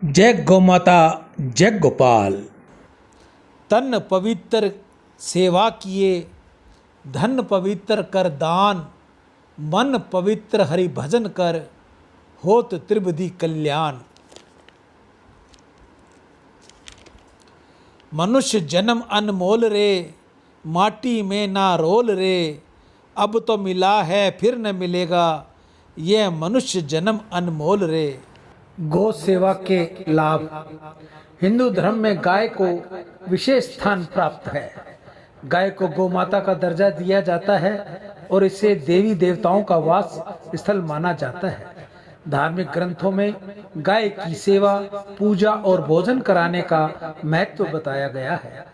जय गौ माता, जय गोपाल। तन पवित्र सेवा किए, धन पवित्र कर दान, मन पवित्र हरि भजन कर, होत त्रिविधि कल्याण। मनुष्य जन्म अनमोल रे, माटी में ना रोल रे, अब तो मिला है फिर न मिलेगा, यह मनुष्य जन्म अनमोल रे। गौ सेवा के लाभ। हिंदू धर्म में गाय को विशेष स्थान प्राप्त है। गाय को गौ माता का दर्जा दिया जाता है और इसे देवी देवताओं का वास स्थल माना जाता है। धार्मिक ग्रंथों में गाय की सेवा, पूजा और भोजन कराने का महत्व बताया गया है।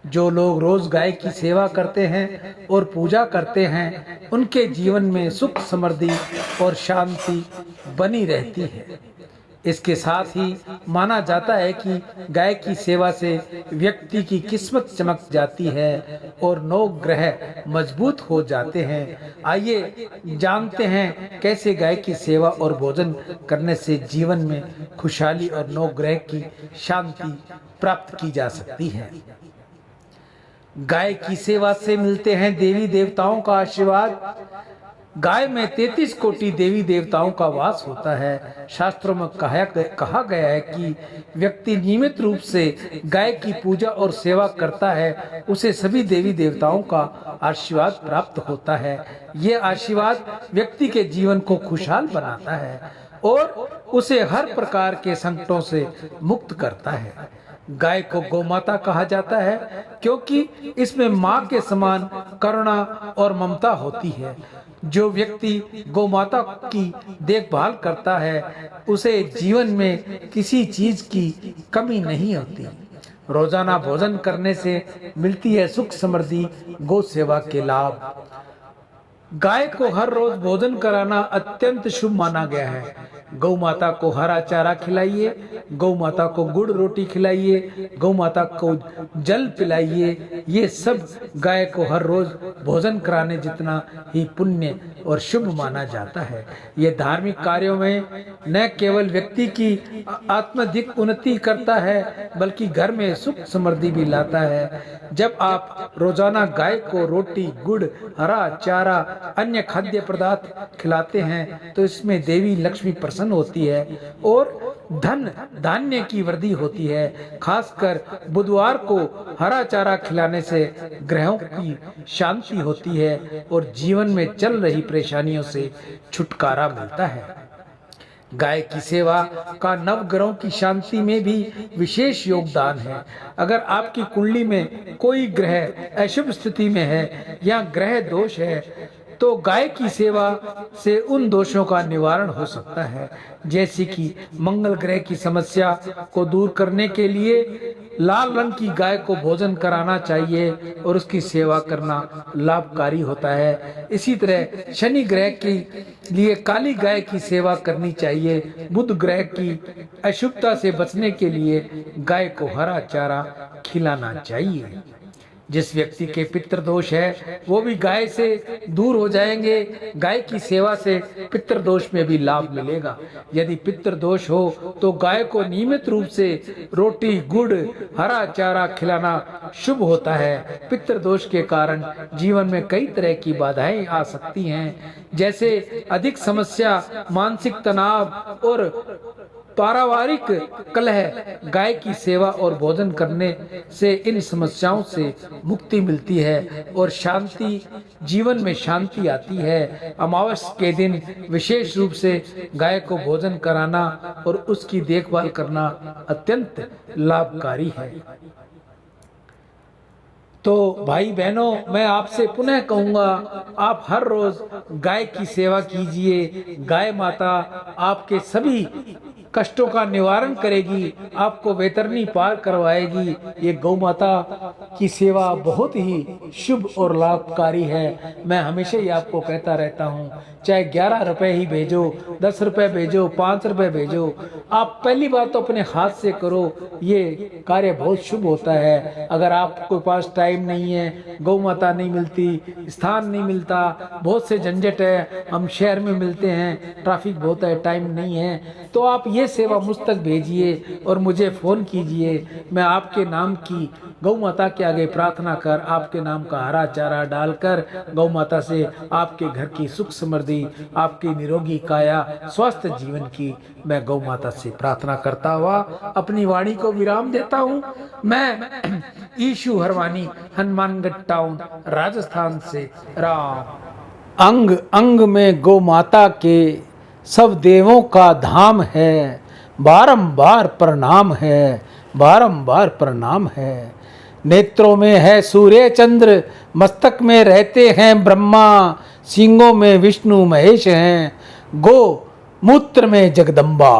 जो लोग रोज गाय की सेवा करते हैं और पूजा करते हैं, उनके जीवन में सुख, समृद्धि और शांति बनी रहती है। इसके साथ ही माना जाता है कि गाय की सेवा से व्यक्ति की किस्मत चमक जाती है और 9 ग्रह मजबूत हो जाते हैं। आइए जानते हैं कैसे गाय की सेवा और भोजन करने से जीवन में खुशहाली और 9 ग्रह की शांति प्राप्त की जा सकती है। गाय की सेवा से मिलते हैं देवी देवताओं का आशीर्वाद। गाय में 33 कोटि देवी देवताओं का वास होता है। शास्त्रों में कहा गया है कि व्यक्ति नियमित रूप से गाय की पूजा और सेवा करता है, उसे सभी देवी देवताओं का आशीर्वाद प्राप्त होता है। ये आशीर्वाद व्यक्ति के जीवन को खुशहाल बनाता है और उसे हर प्रकार के संकटों से मुक्त करता है। गाय को गौ माता कहा जाता है क्योंकि इसमें माँ के समान करुणा और ममता होती है। जो व्यक्ति गौ माता की देखभाल करता है, उसे जीवन में किसी चीज की कमी नहीं होती। रोजाना भोजन करने से मिलती है सुख, समृद्धि। गौ सेवा के लाभ। गाय को हर रोज भोजन कराना अत्यंत शुभ माना गया है। गौ माता को हरा चारा खिलाइए, गौ माता को गुड़ रोटी खिलाइए, गौ माता को जल पिलाइए। ये सब गाय को हर रोज भोजन कराने जितना ही पुण्य और शुभ माना जाता है। ये धार्मिक कार्यों में न केवल व्यक्ति की आत्मिक उन्नति करता है, बल्कि घर में सुख समृद्धि भी लाता है। जब आप रोजाना गाय को रोटी, गुड़, हरा चारा, अन्य खाद्य पदार्थ खिलाते हैं, तो इसमें देवी लक्ष्मी प्रसन्न होती है और धन धान्य की वृद्धि होती है। खासकर बुधवार को हरा चारा खिलाने से ग्रहों की शांति होती है और जीवन में चल रही परेशानियों से छुटकारा मिलता है। गाय की सेवा का नवग्रहों की शांति में भी विशेष योगदान है। अगर आपकी कुंडली में कोई ग्रह अशुभ स्थिति में है या ग्रह दोष है, तो गाय की सेवा से उन दोषों का निवारण हो सकता है। जैसे कि मंगल ग्रह की समस्या को दूर करने के लिए लाल रंग की गाय को भोजन कराना चाहिए और उसकी सेवा करना लाभकारी होता है। इसी तरह शनि ग्रह के लिए काली गाय की सेवा करनी चाहिए। बुध ग्रह की अशुभता से बचने के लिए गाय को हरा चारा खिलाना चाहिए। जिस व्यक्ति के पितृदोष है, वो भी गाय से दूर हो जाएंगे। गाय की सेवा से पितृदोष में भी लाभ मिलेगा। यदि पितृदोष हो तो गाय को नियमित रूप से रोटी, गुड़, हरा चारा खिलाना शुभ होता है। पितृदोष के कारण जीवन में कई तरह की बाधाएं आ सकती हैं, जैसे अधिक समस्या, मानसिक तनाव और पारिवारिक कलह। गाय की सेवा और भोजन करने से इन समस्याओं से मुक्ति मिलती है और शांति, जीवन में शांति आती है। अमावस्या के दिन विशेष रूप से गाय को भोजन कराना और उसकी देखभाल करना अत्यंत लाभकारी है। तो भाई बहनों, मैं आपसे पुनः कहूँगा, आप हर रोज गाय की सेवा कीजिए। गाय माता आपके सभी कष्टों का निवारण करेगी, आपको वैतरणी पार करवाएगी। ये गौ माता की सेवा बहुत ही शुभ और लाभकारी है। मैं हमेशा ही आपको कहता रहता हूँ, चाहे 11 रुपए ही भेजो, 10 रुपए भेजो, 5 रुपए भेजो, आप पहली बात तो अपने हाथ से करो। ये कार्य बहुत शुभ होता है। अगर आपके पास टाइम टाइम नहीं है, गौ माता नहीं मिलती, स्थान नहीं मिलता, बहुत से झंझट है, हम शहर में मिलते हैं, ट्रैफिक बहुत है, टाइम नहीं है, तो आप ये सेवा मुझ तक भेजिए और मुझे फ़ोन कीजिए। मैं आपके नाम की गौ माता के आगे प्रार्थना कर, आपके नाम का हरा चारा डालकर गौ माता से आपके घर की सुख समृद्धि, आपकी निरोगी काया, स्वस्थ जीवन की मैं गौ माता से प्रार्थना करता हुआ अपनी वाणी को विराम देता हूँ। मैं ईशु हरवानी, हनुमानगढ़ टाउन, राजस्थान से राम। अंग अंग में गौ माता के सब देवों का धाम है, बारंबार प्रणाम है, बारंबार प्रणाम है। नेत्रों में है सूर्य चंद्र, मस्तक में रहते हैं ब्रह्मा, सींगों में विष्णु महेश हैं, गो मूत्र में जगदम्बा।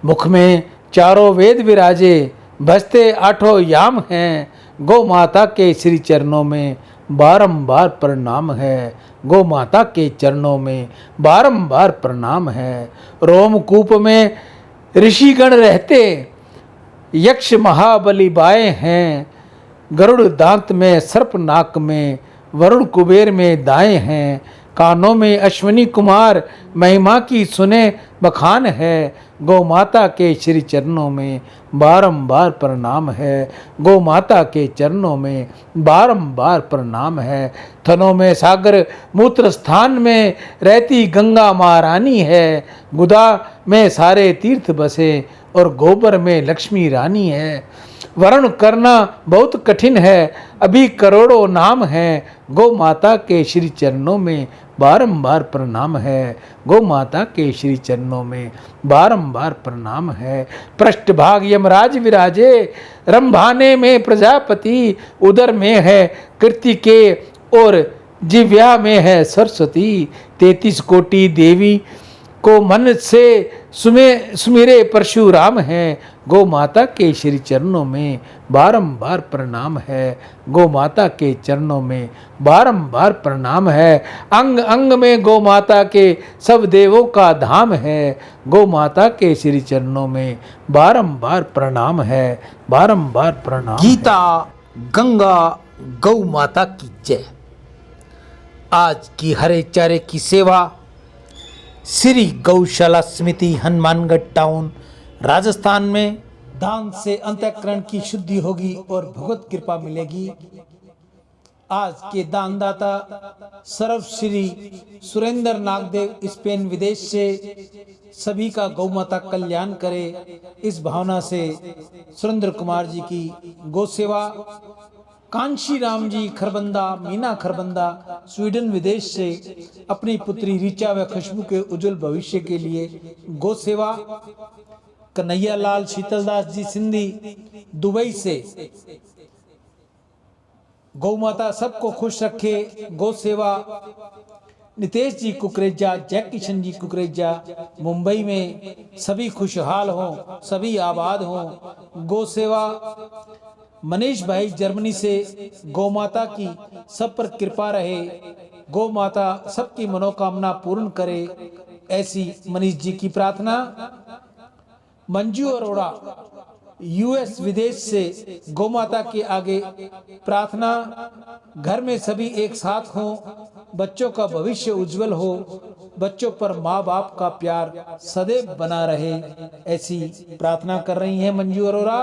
मुख में चारों वेद विराजे, बजते आठों याम हैं, गौ माता के श्री चरणों में बारंबार प्रणाम है, गौ माता के चरणों में बारंबार प्रणाम है। रोमकूप में ऋषिगण रहते, यक्ष महाबली बाएं हैं, गरुड़ दांत में, सर्प नाक में, वरुण कुबेर में दाएं हैं, कानों में अश्विनी कुमार, महिमा की सुने बखान है, गौ माता के श्री चरणों में बारंबार प्रणाम है, गौ माता के चरणों में बारंबार प्रणाम है। थनों में सागर, मूत्र स्थान में रहती गंगा महारानी है, गुदा में सारे तीर्थ बसे और गोबर में लक्ष्मी रानी है। वर्ण करना बहुत कठिन है, अभी करोड़ों नाम है, गौ माता के श्री चरणों में बारंबार प्रणाम है, गौ माता के श्री चरणों में बारंबार प्रणाम है। पृष्ठभाग यमराज विराजे, रंभाने में प्रजापति, उदर में है कृतिके और जिव्या में है सरस्वती। 33 कोटि देवी को मन से सुमिरे परशुराम है, गौ माता के श्री चरणों में बारंबार प्रणाम है, गौ माता के चरणों में बारंबार प्रणाम है। अंग अंग में गौ माता के सब देवों का धाम है, गौ माता के श्री चरणों में बारंबार प्रणाम है, बारंबार प्रणाम। गीता गंगा गौ माता की जय। आज की हरे चारे की सेवा श्री गौशाला समिति, हनुमानगढ़ टाउन, राजस्थान में। दान से अंतःकरण की शुद्धि होगी और भगवत कृपा मिलेगी। आज के दानदाता सर्व श्री सुरेंद्र नागदेव, स्पेन विदेश से सभी का गौ माता कल्याण करे, इस भावना से सुरेंद्र कुमार जी की गौ सेवा। कांशी राम जी खरबंदा, मीना खरबंदा, स्वीडन विदेश से अपनी पुत्री ऋचा व खुशबू के उज्जवल भविष्य के लिए गौ सेवा। कन्हैया लाल शीतलदास जी सिंधी दुबई से गौ माता सबको खुश रखे, गौ सेवा। नितेश जी कुकरेजा, जय किशन जी कुकरेजा, मुंबई में सभी खुशहाल हों, सभी आबाद हों, गौ सेवा। मनीष भाई जर्मनी से गौ माता की सब पर कृपा रहे, गौ माता सबकी मनोकामना पूर्ण करे, ऐसी मनीष जी की प्रार्थना। मंजू अरोड़ा यूएस विदेश से गौ माता के आगे प्रार्थना। घर में सभी एक साथ हों, बच्चों का भविष्य उज्जवल हो, बच्चों पर माँ बाप का प्यार सदैव बना रहे, ऐसी प्रार्थना कर रही हैं मंजू अरोड़ा।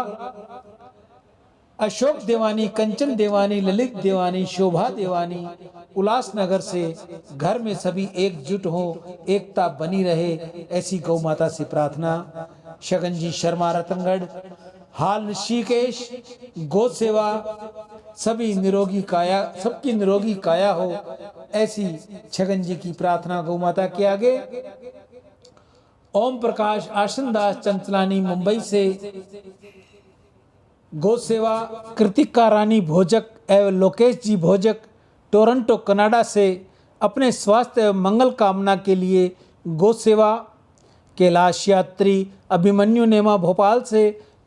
अशोक देवानी, कंचन देवानी, ललित देवानी, शोभा देवानी उल्लासनगर से घर में सभी एकजुट हों, एकता बनी रहे, ऐसी गौ माता से प्रार्थना। शगन जी शर्मा रतनगढ़, हाल ऋषिकेश, गौ सेवा। सभी निरोगी काया, सबकी निरोगी काया हो, ऐसी छगन जी की प्रार्थना गौ माता के आगे। ओम प्रकाश आशनदास चंचलानी मुंबई से गौ सेवा। कृतिका रानी भोजक एवं लोकेश जी भोजक टोरंटो कनाडा से अपने स्वास्थ्य एवं मंगल कामना के लिए गौ सेवा। कैलाश यात्री अभिमन्यु नेमा भोपाल से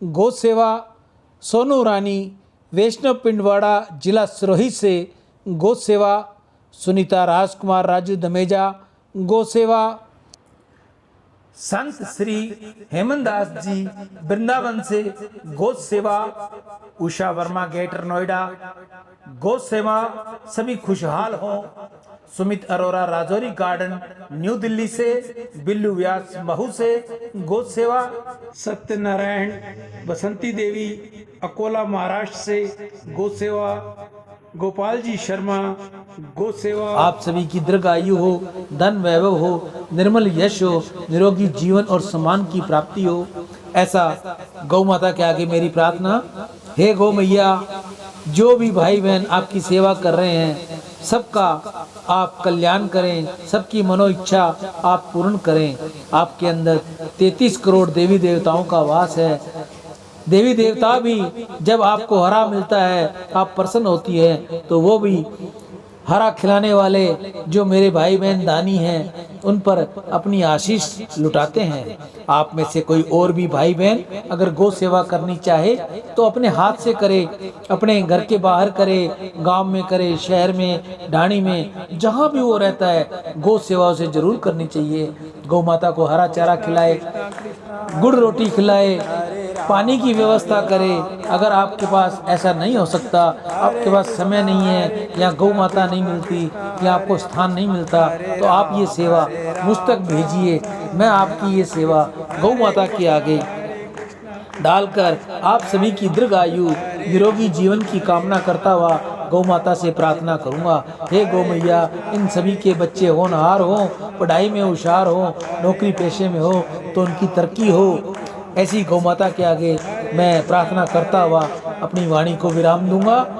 गौ सेवा। सोनू रानी वैष्णव पिंडवाड़ा जिला सिरोही से गौ सेवा। सुनीता राजकुमार राजू धमेजा गौ सेवा। संत श्री हेमंतदास जी वृंदावन से गौ सेवा, उषा वर्मा ग्रेटर नोएडा गौ सेवा सभी खुशहाल हों। सुमित अरोरा राजौरी गार्डन न्यू दिल्ली से, बिल्लू व्यास महू से गौ सेवा, सत्यनारायण बसंती देवी अकोला महाराष्ट्र से गौ सेवा, गोपाल जी शर्मा गौ सेवा। आप सभी की दीर्घायु हो, धन वैभव हो, निर्मल यश हो, निरोगी जीवन और सम्मान की प्राप्ति हो, ऐसा गौ माता के आगे मेरी प्रार्थना। हे गौ मैया, जो भी भाई बहन आपकी सेवा कर रहे हैं सबका आप कल्याण करें, सबकी मनो इच्छा आप पूर्ण करें। आपके अंदर 33 करोड़ देवी देवताओं का वास है। देवी देवता भी जब आपको हरा मिलता है, आप प्रसन्न होती है, तो वो भी हरा खिलाने वाले जो मेरे भाई बहन दानी हैं उन पर अपनी आशीष लुटाते हैं। आप में से कोई और भी भाई बहन अगर गौ सेवा करनी चाहे तो अपने हाथ से करे, अपने घर के बाहर करे, गांव में करे, शहर में, ढाणी में, जहां भी वो रहता है गौ सेवा उसे जरूर करनी चाहिए। गौ माता को हरा चारा खिलाए, गुड़ रोटी खिलाए, पानी की व्यवस्था करे। अगर आपके पास ऐसा नहीं हो सकता, आपके पास समय नहीं है या गौ माता नहीं मिलती या आपको स्थान नहीं मिलता, तो आप ये सेवा मुझ तक भेजिए। मैं आपकी ये सेवा गौ माता के आगे डालकर आप सभी की दीर्घायु, निरोगी जीवन की कामना करता हुआ गौ माता से प्रार्थना करूंगा। हे गौ मैया, इन सभी के बच्चे होनहार हों, पढ़ाई में होशियार हों, नौकरी पेशे में हो तो उनकी तरक्की हो, ऐसी गौ माता के आगे मैं प्रार्थना करता हुआ अपनी वाणी को विराम दूंगा।